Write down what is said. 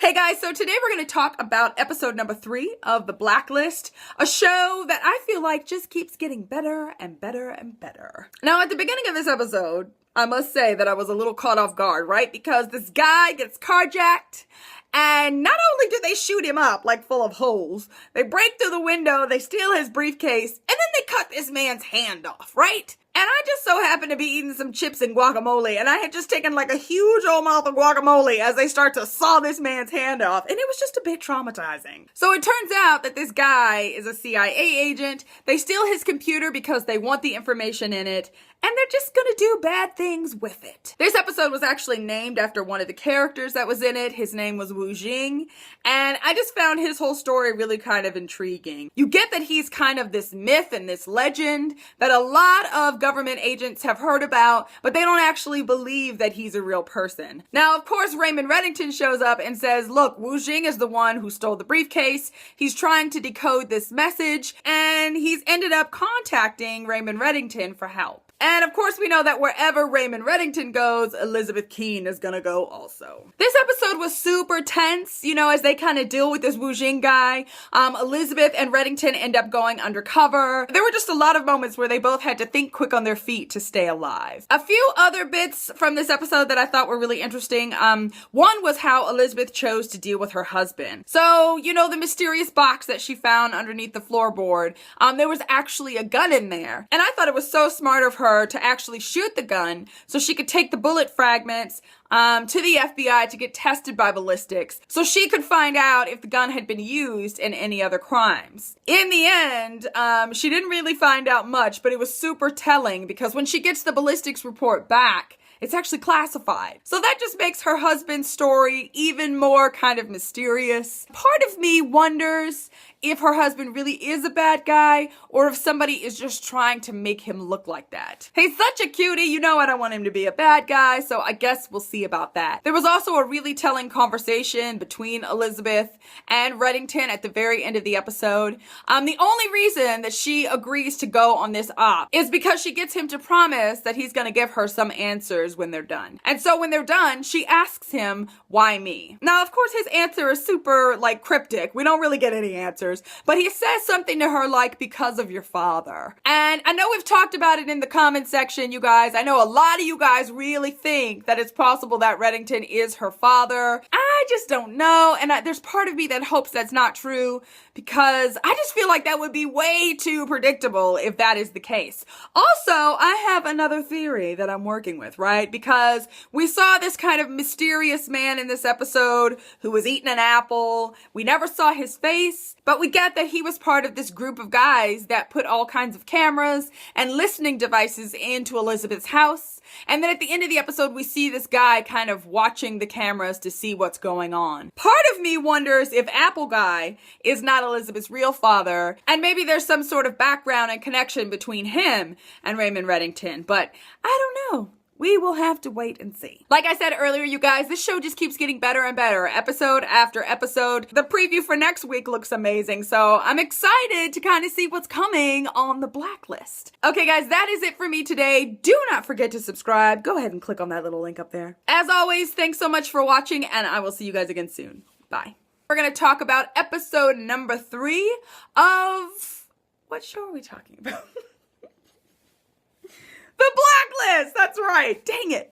Hey guys, so today we're going to talk about episode number 3 of The Blacklist, a show that I feel like just keeps getting better and better and better. Now, at the beginning of this episode, I must say that I was a little caught off guard, right? Because this guy gets carjacked, and not only do they shoot him up like full of holes, they break through the window, they steal his briefcase, and then they cut this man's hand off, right? And I just so happened to be eating some chips and guacamole, and I had just taken like a huge old mouth of guacamole as they start to saw this man's hand off, and it was just a bit traumatizing. So it turns out that this guy is a CIA agent. They steal his computer because they want the information in it, and they're just gonna do bad things with it. This episode was actually named after one of the characters that was in it. His name was Wujing, and I just found his whole story really kind of intriguing. You get that he's kind of this myth and this legend that a lot of government agents have heard about, but they don't actually believe that he's a real person. Now, of course, Raymond Reddington shows up and says, look, Wujing is the one who stole the briefcase. He's trying to decode this message, and he's ended up contacting Raymond Reddington for help. And of course, we know that wherever Raymond Reddington goes, Elizabeth Keene is gonna go also. This episode was super tense, you know, as they kind of deal with this Wujing guy. Elizabeth and Reddington end up going undercover. There were just a lot of moments where they both had to think quick on their feet to stay alive. A few other bits from this episode that I thought were really interesting. One was how Elizabeth chose to deal with her husband. So, you know, the mysterious box that she found underneath the floorboard, there was actually a gun in there. And I thought it was so smart of her to actually shoot the gun so she could take the bullet fragments to the FBI to get tested by ballistics so she could find out if the gun had been used in any other crimes. In the end, she didn't really find out much, but it was super telling because when she gets the ballistics report back, it's actually classified. So that just makes her husband's story even more kind of mysterious. Part of me wonders if her husband really is a bad guy or if somebody is just trying to make him look like that. He's such a cutie, you know I don't want him to be a bad guy, so I guess we'll see about that. There was also a really telling conversation between Elizabeth and Reddington at the very end of the episode. The only reason that she agrees to go on this op is because she gets him to promise that he's gonna give her some answers when they're done. And so when they're done, she asks him, why me? Now, of course, his answer is super, like, cryptic. We don't really get any answers. But he says something to her like, because of your father. And I know we've talked about it in the comment section, you guys. I know a lot of you guys really think that it's possible that Reddington is her father. I just don't know. And there's part of me that hopes that's not true because I just feel like that would be way too predictable if that is the case. Also, I have another theory that I'm working with, right? Because we saw this kind of mysterious man in this episode who was eating an apple. We never saw his face, but we get that he was part of this group of guys that put all kinds of cameras and listening devices into Elizabeth's house. And then at the end of the episode, we see this guy kind of watching the cameras to see what's going on. Part of me wonders if Apple Guy is not Elizabeth's real father, and maybe there's some sort of background and connection between him and Raymond Reddington, but I don't know. We will have to wait and see. Like I said earlier, you guys, this show just keeps getting better and better, episode after episode. The preview for next week looks amazing, so I'm excited to kind of see what's coming on the Blacklist. Okay, guys, that is it for me today. Do not forget to subscribe. Go ahead and click on that little link up there. As always, thanks so much for watching, and I will see you guys again soon. Bye. We're gonna talk about episode number 3 of... What show are we talking about? The Blacklist! That's right. Dang it.